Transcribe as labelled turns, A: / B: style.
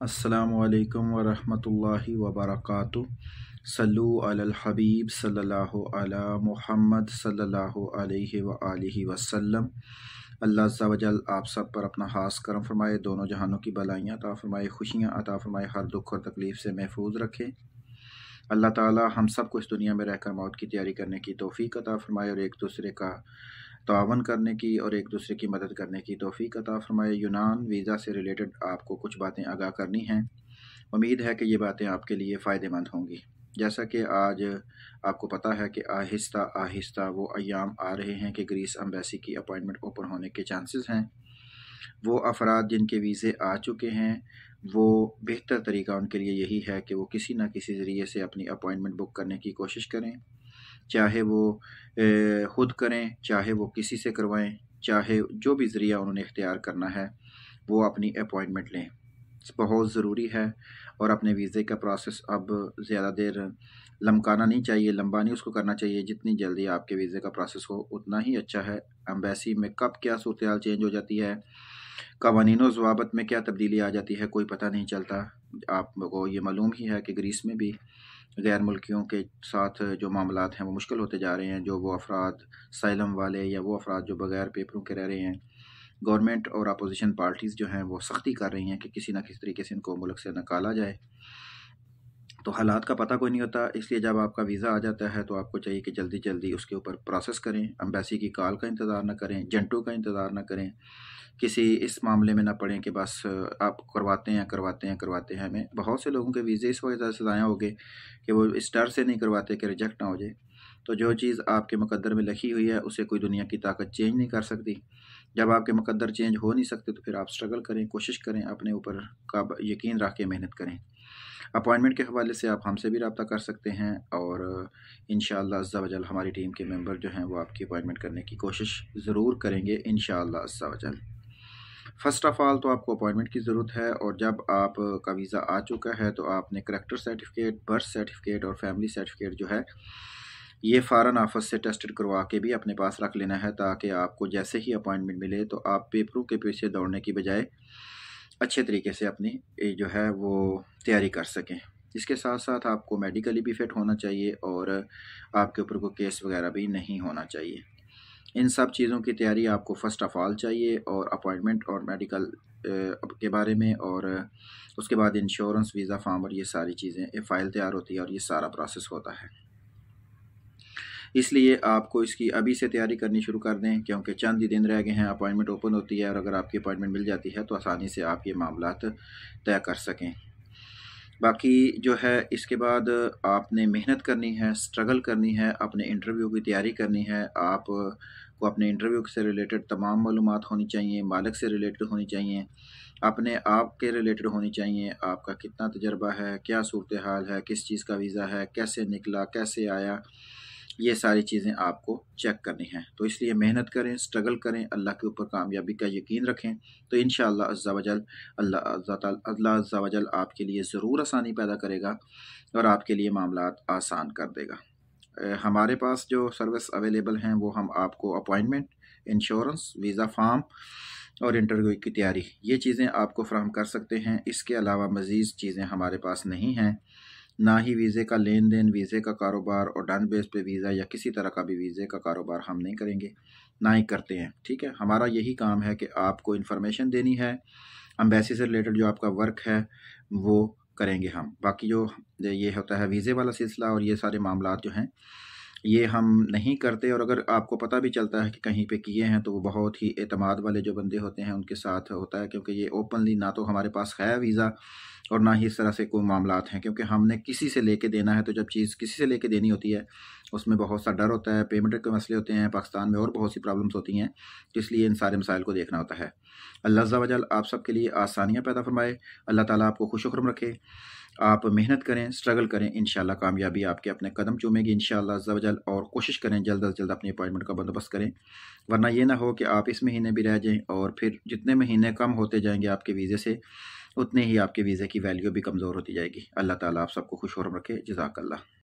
A: अस्सलामु अलैकुम वरहमतुल्लाहि वबरकातुहू। सल्लु अलल हबीब सल्लल्लाहु अला मुहम्मद सल्लल्लाहु अलैहि व आलिहि वसल्लम। अल्लाह अज़्ज़ा वजल आप सब पर अपना खास करम फरमाए, दोनों जहानों की भलाइयाँ अता फरमाए, खुशियाँ अता फरमाए, हर दुख और तकलीफ़ से महफूज रखे। अल्लाह ताला हम सब को इस दुनिया में रहकर मौत की तैयारी करने की तौफ़ीक अता फरमाए और एक दूसरे का तावन करने की और एक दूसरे की मदद करने की तौफ़ीक अता फरमाए। यूनान वीज़ा से रिलेटेड आपको कुछ बातें आगाह करनी हैं। उम्मीद है कि ये बातें आपके लिए फ़ायदेमंद होंगी। जैसा कि आज आपको पता है कि आहिस्ता आहिस्ता वो अय्याम आ रहे हैं कि ग्रीस एम्बेसी की अपॉइंटमेंट ओपन होने के चांसेस हैं। वो अफराद जिनके वीज़े आ चुके हैं, वो बेहतर तरीका उनके लिए यही है कि वो किसी न किसी ज़रिए से अपनी अपॉइंटमेंट बुक करने की कोशिश करें, चाहे वो ख़ुद करें, चाहे वो किसी से करवाएं, चाहे जो भी ज़रिया उन्होंने इख्तियार करना है वो अपनी अपॉइंटमेंट लें। बहुत ज़रूरी है और अपने वीज़े का प्रोसेस अब ज़्यादा देर लमकाना नहीं चाहिए, लंबा नहीं उसको करना चाहिए। जितनी जल्दी आपके वीज़े का प्रोसेस हो उतना ही अच्छा है। एम्बेसी में कब क्या सूरत हाल चेंज हो जाती है, कवानीन व ज़वाबत में क्या तब्दीली आ जाती है, कोई पता नहीं चलता। आपको ये मालूम ही है कि ग्रीस में भी गैर मुल्कियों के साथ जो मामलात हैं वो मुश्किल होते जा रहे हैं। जो वो अफराद साइलम वाले या वो अफराद जो बग़ैर पेपरों के रह रहे हैं, गवर्नमेंट और अपोजिशन पार्टीज़ जो हैं वो सख्ती कर रही हैं कि किसी न किसी तरीके से इनको मुल्क से निकाला जाए। तो हालात का पता कोई नहीं होता, इसलिए जब आपका वीज़ा आ जाता है तो आपको चाहिए कि जल्दी जल्दी उसके ऊपर प्रोसेस करें। एम्बेसी की कॉल का इंतज़ार ना करें, एजेंटों का इंतज़ार ना करें, किसी इस मामले में ना पड़ें कि बस आप करवाते हैं। हमें बहुत से लोगों के वीज़े इस वजह से ज़ाया हो गए कि वो इस डर से नहीं करवाते कि रिजेक्ट ना हो जाए। तो जो चीज़ आपके मुकद्दर में लिखी हुई है उसे कोई दुनिया की ताकत चेंज नहीं कर सकती। जब आपके मुकद्दर चेंज हो नहीं सकते तो फिर आप स्ट्रगल करें, कोशिश करें, अपने ऊपर का यकीन रख के मेहनत करें। अपॉइंटमेंट के हवाले से आप हमसे भी रब्ता कर सकते हैं और इंशाअल्लाह अज़्ज़ा वजल हमारी टीम के मेंबर जो हैं वो आपकी अपॉइंटमेंट करने की कोशिश ज़रूर करेंगे इंशाअल्लाह अज़्ज़ा वजल। फ़र्स्ट ऑफ़ ऑल तो आपको अपॉइंटमेंट की ज़रूरत है और जब आपका वीज़ा आ चुका है तो आपने करैक्टर सर्टिफिकेट, बर्थ सर्टिफिकेट और फैमिली सर्टिफिकेट जो है ये फ़ौरन ऑफिस से टेस्टेड करवा के भी अपने पास रख लेना है, ताकि आपको जैसे ही अपॉइंटमेंट मिले तो आप पेपरों के पीछे दौड़ने की बजाय अच्छे तरीके से अपनी जो है वो तैयारी कर सकें। इसके साथ साथ आपको मेडिकली भी फिट होना चाहिए और आपके ऊपर कोई केस वगैरह भी नहीं होना चाहिए। इन सब चीज़ों की तैयारी आपको फ़र्स्ट ऑफ़ ऑल चाहिए और अपॉइंटमेंट और मेडिकल के बारे में, और उसके बाद इंश्योरेंस, वीज़ा फॉर्म और ये सारी चीज़ें, ये फ़ाइल तैयार होती है और ये सारा प्रोसेस होता है। इसलिए आपको इसकी अभी से तैयारी करनी शुरू कर दें, क्योंकि चंद ही दिन रह गए हैं, अपॉइंटमेंट ओपन होती है और अगर आपकी अपॉइंटमेंट मिल जाती है तो आसानी से आप ये मामलात तय कर सकें। बाकी जो है इसके बाद आपने मेहनत करनी है, स्ट्रगल करनी है, अपने इंटरव्यू की तैयारी करनी है। आपको अपने इंटरव्यू से रिलेटेड तमाम मालूमात होनी चाहिए, मालिक से रिलेटेड होनी चाहिए, अपने आप के रिलेटेड होनी चाहिए। आपका कितना तजर्बा है, क्या सूरत हाल है, किस चीज़ का वीज़ा है, कैसे निकला, कैसे आया, ये सारी चीज़ें आपको चेक करनी हैं। तो इसलिए मेहनत करें, स्ट्रगल करें, अल्लाह के ऊपर कामयाबी का यकीन रखें, तो इंशाअल्लाह अज़्ज़ा वजल अल्लाह अज़्ज़ा वजल आपके लिए ज़रूर आसानी पैदा करेगा और आपके लिए मामलात आसान कर देगा। हमारे पास जो सर्विस अवेलेबल हैं वो हम आपको अपॉइंटमेंट, इंश्योरेंस, वीज़ा फॉर्म और इंटरव्यू की तैयारी, ये चीज़ें आपको फ़राहम कर सकते हैं। इसके अलावा मज़ीद चीज़ें हमारे पास नहीं हैं। ना ही वीज़े का लेन देन, वीज़े का कारोबार और डन बेस पे वीज़ा या किसी तरह का भी वीज़े का कारोबार हम नहीं करेंगे, ना ही करते हैं। ठीक है, हमारा यही काम है कि आपको इन्फॉर्मेशन देनी है, एम्बेसी से रिलेटेड जो आपका वर्क है वो करेंगे हम। बाकी जो ये होता है वीज़े वाला सिलसिला और ये सारे मामलात जो हैं ये हम नहीं करते, और अगर आपको पता भी चलता है कि कहीं पे किए हैं तो वो बहुत ही एतमाद वाले जो बंदे होते हैं उनके साथ होता है, क्योंकि ये ओपनली ना तो हमारे पास है वीज़ा और ना ही इस तरह से कोई मामलात हैं, क्योंकि हमने किसी से लेके देना है। तो जब चीज़ किसी से लेके देनी होती है उसमें बहुत सा डर होता है, पेमेंट के मसले होते हैं, पाकिस्तान में और बहुत सी प्रॉब्लम्स होती हैं, तो इसलिए इन सारे मसाइल को देखना होता है। अल्लाह अज़्ज़ा वजल आप सबके लिए आसानियाँ पैदा फरमाए, अल्लाह ताला आपको खुश खुर्रम रखे। आप मेहनत करें, स्ट्रगल करें, इंशाअल्लाह कामयाबी आपके अपने कदम चूमेगी इंशाअल्लाह अज़्ज़ा वजल, और कोशिश करें जल्द अज़ जल्द अपनी अपॉइंटमेंट का बंदोबस्त करें, वरना ये ना हो कि आप इस महीने भी रह जाएं और फिर जितने महीने कम होते जाएंगे आपके वीज़े से उतने ही आपके वीज़े की वैल्यू भी कमज़ोर होती जाएगी। अल्लाह ताला आप सबको खुश और रखे। जज़ाकल्लाह।